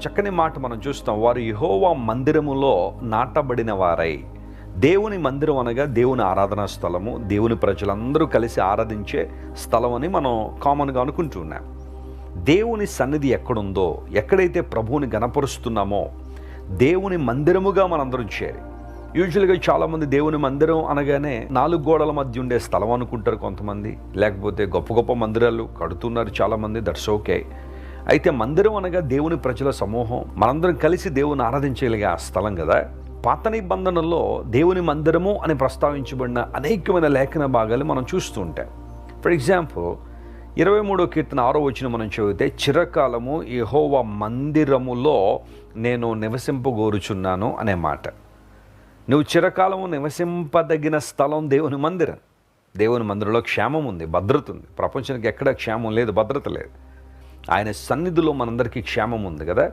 చక్కని మాట మనం చూస్తాం. వారు యెహోవా మందిరములో నాటబడిన వారై. దేవుని మందిరం అనగా దేవుని ఆరాధనా స్థలము, దేవుని ప్రజలందరూ కలిసి ఆరాధించే స్థలం అని మనం కామన్గా అనుకుంటున్నాం. దేవుని సన్నిధి ఎక్కడుందో, ఎక్కడైతే ప్రభువుని గణపరుస్తున్నామో దేవుని మందిరముగా మనందరం చేరి. యూజువల్గా చాలామంది దేవుని మందిరం అనగానే 4 గోడల మధ్య ఉండే స్థలం అనుకుంటారు కొంతమంది, లేకపోతే గొప్ప గొప్ప మందిరాలు కడుతున్నారు చాలామంది. That's okay. అయితే మందిరం అనగా దేవుని ప్రజల సమూహం, మనందరం కలిసి దేవుని ఆరాధించగలిగే ఆ స్థలం కదా. పాత నిబంధనలో దేవుని మందిరము అని ప్రస్తావించబడిన అనేకమైన లేఖన భాగాలు మనం చూస్తూ ఉంటాం. ఫర్ ఎగ్జాంపుల్ 23వ కీర్తన 6వ వచనం మనం చదివితే, చిరకాలము యెహోవా మందిరములో నేను నివసింపగోరుచున్నాను అనే మాట. నువ్వు చిరకాలము నివసింపదగిన స్థలం దేవుని మందిరం. దేవుని మందిరంలో క్షేమం ఉంది, భద్రత ఉంది. ప్రపంచానికి ఎక్కడ క్షేమం లేదు, భద్రత లేదు. ఆయన సన్నిధిలో మనందరికీ క్షేమం ఉంది కదా.